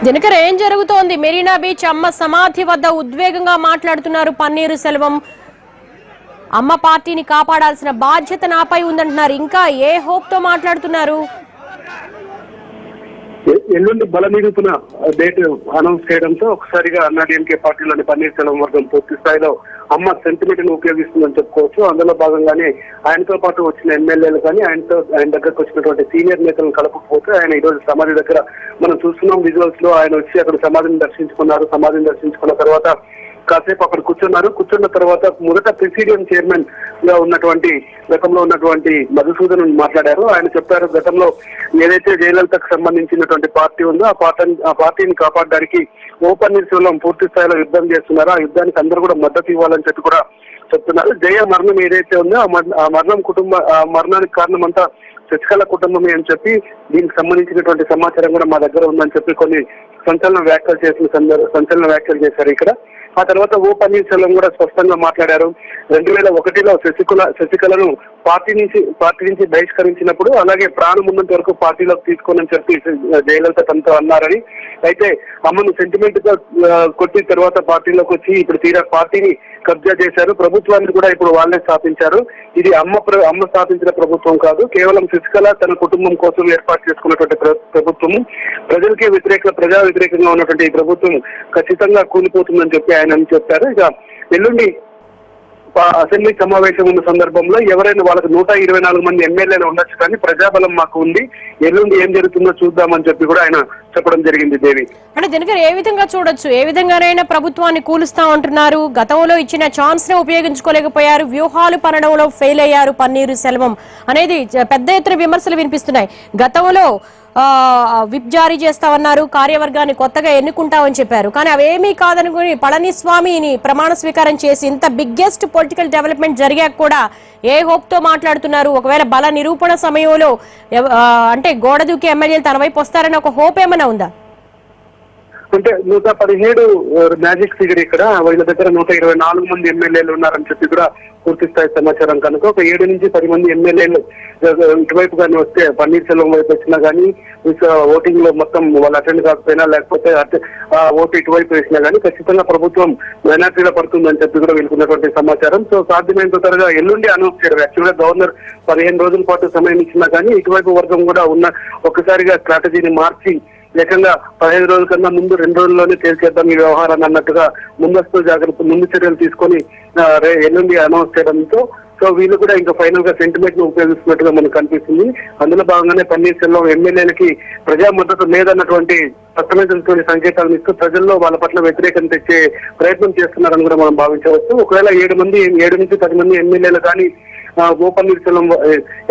దినకర్, ఏం జరుగుతోంది? మెరీనా బీచ్ అమ్మ సమాధి వద్ద ఉద్వేగంగా మాట్లాడుతున్నారు పన్నీరు సెల్వం. అమ్మ పార్టీని కాపాడాల్సిన బాధ్యత నాపై ఉందంటున్నారు. ఇంకా ఏ హోప్ తో మాట్లాడుతున్నారు? ఎల్లుండి బల నిరూపణ డేట్ అనౌన్స్ చేయడంతో ఒకసారిగా అన్నాడీఎంకే పార్టీలోని పన్నీర్ సెల్వం వర్గం పూర్తి స్థాయిలో అమ్మ సెంటిమెంట్ ను ఉపయోగిస్తుందని చెప్పుకోవచ్చు. అందులో భాగంగానే ఆయనతో పాటు వచ్చిన ఎమ్మెల్యేలు కానీ ఆయన దగ్గరకు వచ్చినటువంటి సీనియర్ నేతలను కలపకపోతే ఆయన ఈ రోజు సమాధి దగ్గర మనం చూస్తున్నాం విజువల్స్ లో. ఆయన వచ్చి అక్కడ సమాధిని దర్శించుకున్నారు. సమాధిని దర్శించుకున్న తర్వాత కాసేపు అక్కడ కూర్చున్న తర్వాత మొదట ప్రెసిడియం చైర్మన్ గా ఉన్నటువంటి గతంలో ఉన్నటువంటి మధుసూదన్ మాట్లాడారు. ఆయన చెప్పారు, గతంలో ఏదైతే జయలలితకు సంబంధించినటువంటి పార్టీ ఉందో ఆ పార్టీని కాపాడడానికి ఓ పన్నీర్ సెల్వం పూర్తి స్థాయిలో యుద్ధం చేస్తున్నారు. ఆ యుద్ధానికి అందరూ కూడా మద్దతు ఇవ్వాలని చెప్పి కూడా చెప్తున్నారు. జయ మరణం ఏదైతే ఉందో ఆ మరణానికి కారణం అంతా శశికళ కుటుంబమే అని చెప్పి దీనికి సంబంధించినటువంటి సమాచారం కూడా మా దగ్గర ఉందని చెప్పి కొన్ని సంచలన వ్యాఖ్యలు చేశారు ఇక్కడ. ఆ తర్వాత ఓ పన్నీర్ సెల్వం కూడా స్పష్టంగా మాట్లాడారు. 2001లో శశికళను పార్టీ నుంచి బహిష్కరించినప్పుడు అలాగే ప్రాణం ఉన్నంత వరకు పార్టీలోకి తీసుకోనని చెప్పి జయలలిత తనతో అన్నారని, అయితే అమ్మను సెంటిమెంట్ గా కొట్టిన తర్వాత పార్టీలోకి వచ్చి ఇప్పుడు తీరా పార్టీని కబ్జా చేశారు. ప్రభుత్వాన్ని కూడా ఇప్పుడు వాళ్ళే స్థాపించారు. ఇది అమ్మ స్థాపించిన ప్రభుత్వం కాదు, కేవలం శశికళ తన కుటుంబం కోసం ఏర్పాటు చేసుకున్నటువంటి ప్రభుత్వము. ప్రజా వ్యతిరేకంగా ఉన్నటువంటి ఈ ప్రభుత్వం ఖచ్చితంగా కూలిపోతుందని చెప్పి ఆయన చెప్పారు. ఇక ఎల్లుండి అసెంబ్లీ సమావేశం ఉన్న సందర్భంలో ఎవరైనా వాళ్ళకి 124 మంది ఎమ్మెల్యేలు ఉండొచ్చు, కానీ ప్రజాబలం మాకు ఉంది, ఎల్లుండి ఏం జరుగుతుందో చూద్దామని చెప్పి కూడా ఆయన చెప్పడం జరిగింది. దేవి, అంటే దీనికి ఏ విధంగా చూడొచ్చు? ఏ విధంగానైనా ప్రభుత్వాన్ని కూలుస్తా ఉంటున్నారు. గతంలో ఇచ్చిన ఛాన్స్ ని ఉపయోగించుకోలేకపోయారు, వ్యూహాలు పనడంలో ఫెయిల్ అయ్యారు పన్నీరు సెల్వం అనేది పెద్ద ఎత్తున విమర్శలు వినిపిస్తున్నాయి. గతంలో విప్ జారీ చేస్తామన్నారు, కార్యవర్గాన్ని కొత్తగా ఎన్నుకుంటామని చెప్పారు, కానీ అవేమీ కాదనుకుని పళనిస్వామిని ప్రమాణ స్వీకారం చేసి ఇంత బిగ్గెస్ట్ పొలిటికల్ డెవలప్మెంట్ జరిగాక కూడా ఏ హోప్ తో మాట్లాడుతున్నారు? ఒకవేళ బల నిరూపణ సమయంలో అంటే గోడ దూకి ఎమ్మెల్యేలు తన వైపు వస్తారని ఒక హోప్ ఏమైనా ఉందా? అంటే 117 మ్యాజిక్ ఫిగర్ ఇక్కడ, వీళ్ళ దగ్గర 124 మంది ఎమ్మెల్యేలు ఉన్నారని చెప్పి కూడా పూర్తి స్థాయి సమాచారం కనుక ఒక 7 నుంచి 10 మంది ఎమ్మెల్యేలు ఇటువైపు కానీ వస్తే పన్నీర్ సెల్వం వైపు వచ్చినా కానీ ఓటింగ్ లో మొత్తం వాళ్ళు అటెండ్ కాకపోయినా లేకపోతే ఓటు ఇటువైపు వేసినా కానీ ఖచ్చితంగా ప్రభుత్వం మైనార్టీలో పడుతుందని చెప్పి కూడా వీళ్ళకున్నటువంటి సమాచారం. సో సాధ్యమైనంత త్వరగా ఎల్లుండి అనౌన్స్ చేయడం. యాక్చువల్గా గవర్నర్ 15 రోజుల పాటు సమయం ఇచ్చినా కానీ ఇటువైపు వర్గం కూడా ఒక్కసారిగా స్ట్రాటజీని మార్చి ఏకంగా 15 రోజుల కన్నా ముందు 2 రోజుల్లోనే తేల్చేద్దాం ఈ వ్యవహారాన్ని అన్నట్టుగా ముందు చర్యలు తీసుకొని ఎల్లుండి అనౌన్స్ చేయడంతో సో వీళ్ళు కూడా ఇంకా ఫైనల్ గా సెంటిమెంట్ ను ఉపయోగిస్తున్నట్టుగా మనకు కనిపిస్తుంది. అందులో భాగంగానే పన్నీర్ సెల్వం ఎమ్మెల్యేలకి ప్రజా మద్దతు లేదన్నటువంటి స్పష్టమైనటువంటి సంకేతాలను ఇస్తూ ప్రజల్లో వాళ్ళ పట్ల వ్యతిరేకత తెచ్చే ప్రయత్నం చేస్తున్నారని కూడా మనం భావించవచ్చు. ఒకవేళ 7 నుంచి 10 మంది ఎమ్మెల్యేలు కానీ ఓ పన్నీర్ సెల్వం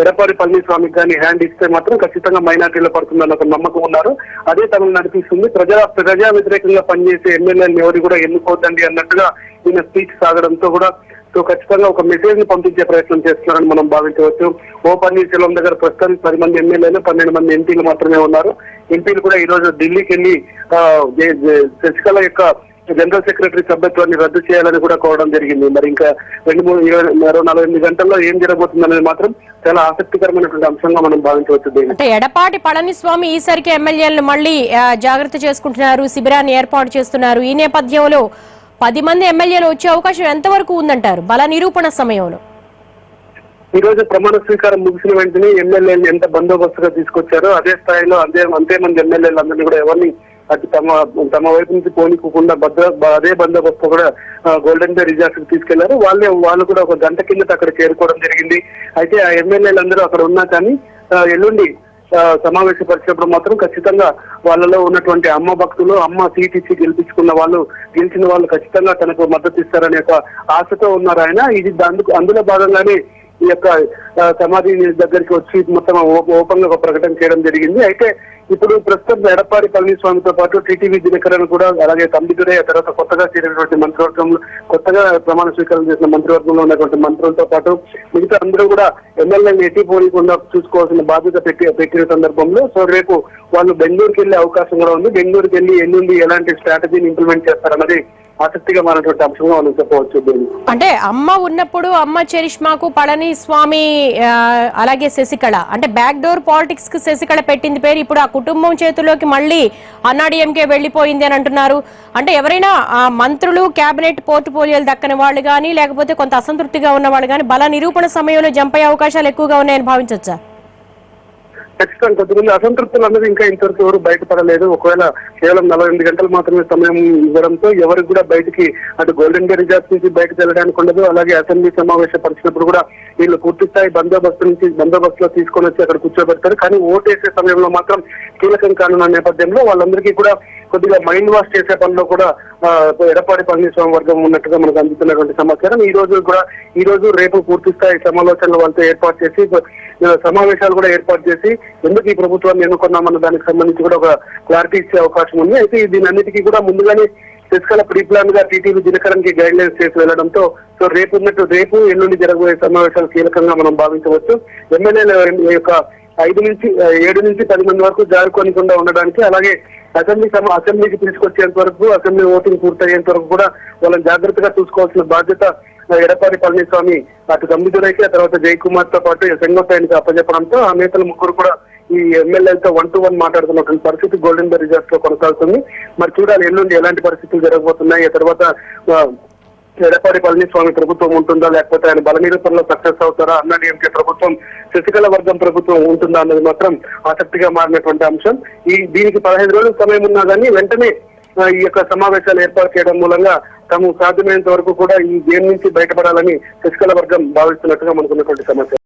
ఎడప్పాడి పళనిస్వామికి కానీ హ్యాండ్ ఇస్తే మాత్రం ఖచ్చితంగా మైనార్టీలో పడుతుందన్న ఒక నమ్మకం ఉన్నారు. అదే తమను నడిపిస్తుంది. ప్రజా వ్యతిరేకంగా పనిచేసే ఎమ్మెల్యేలను ఎవరు కూడా ఎన్నుకోవద్దండి అన్నట్టుగా ఈయన స్పీచ్ సాగడంతో కూడా సో ఖచ్చితంగా ఒక మెసేజ్ ని పంపించే ప్రయత్నం చేస్తున్నారని మనం భావించవచ్చు. ఓ పన్నీర్ సెల్వం దగ్గర ప్రస్తుతానికి 10 మంది ఎమ్మెల్యేలు 12 మంది ఎంపీలు మాత్రమే ఉన్నారు. ఎంపీలు కూడా ఈ రోజు ఢిల్లీకి వెళ్లి శశికళ యొక్క జనరల్ సెక్రటరీ సభ్యత్వాన్ని రద్దు చేయాలని కూడా కోరడం జరిగింది. మరి ఇంకా 48 గంటల్లో ఏం జరగబోతుందనేది మాత్రం చాలా ఆసక్తికరమైనటువంటి అంశంగా మనం భావించవచ్చు. అంటే ఎడపాటి పళనిస్వామి ఈసారికి ఎమ్మెల్యేలను మళ్ళీ జాగ్రత్త చేసుకుంటున్నారు, శిబిరాన్ని ఏర్పాటు చేస్తున్నారు. ఈ నేపథ్యంలో 10 మంది ఎమ్మెల్యేలు వచ్చే అవకాశం ఎంతవరకు ఉందంటారు బల నిరూపణ సమయంలో? ఈ రోజు ప్రమాణ స్వీకారం ముగిసిన వెంటనే ఎమ్మెల్యేలను ఎంత బందోబస్తుగా తీసుకొచ్చారో అదే స్థాయిలో అంతే మంది ఎమ్మెల్యేలు అందరినీ కూడా ఎవరిని అది తమ వైపు నుంచి పోనీకుండా అదే బందోబస్తు కూడా గోల్డెన్ బే రిజార్ట్ కి తీసుకెళ్లారు. వాళ్ళు కూడా ఒక గంట కిందట అక్కడ చేరుకోవడం జరిగింది. అయితే ఆ ఎమ్మెల్యేలందరూ అక్కడ ఉన్నా కానీ ఎల్లుండి సమావేశపరిచినప్పుడు మాత్రం ఖచ్చితంగా వాళ్ళలో ఉన్నటువంటి అమ్మ భక్తులు, అమ్మ సీట్ ఇచ్చి గెలిచిన వాళ్ళు ఖచ్చితంగా తనకు మద్దతు ఇస్తారనే ఒక ఆశతో ఉన్నారు ఆయన. ఇది అందులో భాగంగానే ఈ యొక్క సమాధి దగ్గరికి వచ్చి మొత్తం ఓపెన్ గా ఒక ప్రకటన చేయడం జరిగింది. అయితే ఇప్పుడు ప్రస్తుతం ఎడప్పాడి పళనిస్వామితో పాటు టీటీవీ దినకరన్ కూడా అలాగే తమ్మిదురే తర్వాత కొత్తగా చేరినటువంటి మంత్రివర్గంలో కొత్తగా ప్రమాణ స్వీకారం చేసిన మంత్రివర్గంలో ఉన్నటువంటి మంత్రులతో పాటు మిగతా అందరూ కూడా ఎమ్మెల్యేని ఎట్టి పోనీకుండా చూసుకోవాల్సిన బాధ్యత పెట్టిన సందర్భంలో సో రేపు వాళ్ళు బెంగళూరుకి వెళ్లే అవకాశం కూడా ఉంది. బెంగళూరుకి వెళ్లి ఎల్లుండి ఎలాంటి స్ట్రాటజీని ఇంప్లిమెంట్ చేస్తారన్నది ఆసక్తిగా మారినటువంటి అంశంగా మనం చెప్పవచ్చు. అంటే అమ్మ ఉన్నప్పుడు అమ్మ చరిష్మాకు పళనిస్వామి అలాగే శశికళ అంటే బ్యాక్ డోర్ పాలిటిక్స్ కి శశికళ పెట్టింది పేరు. ఇప్పుడు ఆ కుటుంబం చేతిలోకి మళ్ళీ అన్నాడీఎంకే వెళ్లిపోయింది అని అంటున్నారు. అంటే ఎవరైనా మంత్రులు క్యాబినెట్ పోర్ట్ఫోలియోలు దక్కని వాళ్ళు కానీ లేకపోతే కొంత అసంతృప్తిగా ఉన్న వాళ్ళు కానీ బల నిరూపణ సమయంలో జంప్ అయ్యే అవకాశాలు ఎక్కువగా ఉన్నాయని భావించవచ్చా? ఖచ్చితంగా కొంతమంది అసంతృప్తులు అన్నది ఇంకా ఇంతవరకు ఎవరు బయటపడలేదు. ఒకవేళ కేవలం 48 గంటలు మాత్రమే సమయం ఇవ్వడంతో ఎవరికి కూడా బయటికి అటు గోల్డెన్ గే రిజార్ట్స్ నుంచి బయటకు వెళ్ళడానికి ఉండదు. అలాగే అసెంబ్లీ సమావేశపరిచినప్పుడు కూడా వీళ్ళు పూర్తి స్థాయి బందోబస్తులో తీసుకొని వచ్చి అక్కడ కూర్చోబెడతారు. కానీ ఓటేసే సమయంలో మాత్రం కీలకం కానున్న నేపథ్యంలో వాళ్ళందరికీ కూడా కొద్దిగా మైండ్ వాష్ చేసే పనిలో కూడా ఎడప్పాడి పళనిస్వామి వర్గం ఉన్నట్టుగా మనకు అందుతున్నటువంటి సమాచారం. ఈ రోజు రేపు పూర్తి స్థాయి సమాలోచనలు వాళ్ళతో ఏర్పాటు చేసి సమావేశాలు కూడా ఏర్పాటు చేసి ఎందుకు ఈ ప్రభుత్వాన్ని ఎన్నుకున్నామన్న దానికి సంబంధించి కూడా ఒక క్లారిటీ ఇచ్చే అవకాశం ఉంది. అయితే దీని అన్నిటికీ కూడా ముందుగానే శశికళ ప్రీ ప్లాన్ గా టీటీవీ దినకరన్కి గైడ్ లైన్స్ చేసి వెళ్లడంతో రేపు ఎల్లుండి జరగబోయే సమావేశాలు కీలకంగా మనం భావించవచ్చు. ఎమ్మెల్యేల యొక్క 7 నుంచి 10 మంది వరకు జారుకోనికుండా ఉండడానికి, అలాగే అసెంబ్లీకి తీసుకొచ్చేంత వరకు అసెంబ్లీ ఓటింగ్ పూర్తయ్యేంత వరకు కూడా వాళ్ళని జాగ్రత్తగా చూసుకోవాల్సిన బాధ్యత ఎడప్పాడి పళనిస్వామి అటు గంభీరులైకి ఆ తర్వాత జయకుమార్ తో పాటు సెంగోపైకి అప్పచెప్పడంతో ఆ నేతలు ముగ్గురు కూడా ఈ ఎమ్మెల్యేలతో 1-to-1 మాట్లాడుతున్నటువంటి పరిస్థితి గోల్డెన్ గే రిజార్ట్స్ లో కొనసాగుతుంది. మరి చూడాలి ఎల్లుండి ఎలాంటి పరిస్థితులు జరగబోతున్నాయి. ఆ తర్వాత ఎడప్పాడి పళనిస్వామి ప్రభుత్వం ఉంటుందా లేకపోతే ఆయన బల నిరూపణలో సక్సెస్ అవుతారా, అన్నాడీఎంకే ప్రభుత్వం శశికళ వర్గం ప్రభుత్వం ఉంటుందా అన్నది మాత్రం ఆసక్తిగా మారినటువంటి అంశం. దీనికి 15 రోజుల సమయం ఉన్నా కానీ వెంటనే ఈ యొక్క సమావేశాలు ఏర్పాటు చేయడం మూలంగా తాము సాధ్యమైనంత వరకు కూడా ఈ గేమ్ నుంచి బయటపడాలని శశికళ వర్గం భావిస్తున్నట్టుగా మనకున్నటువంటి సమాచారం.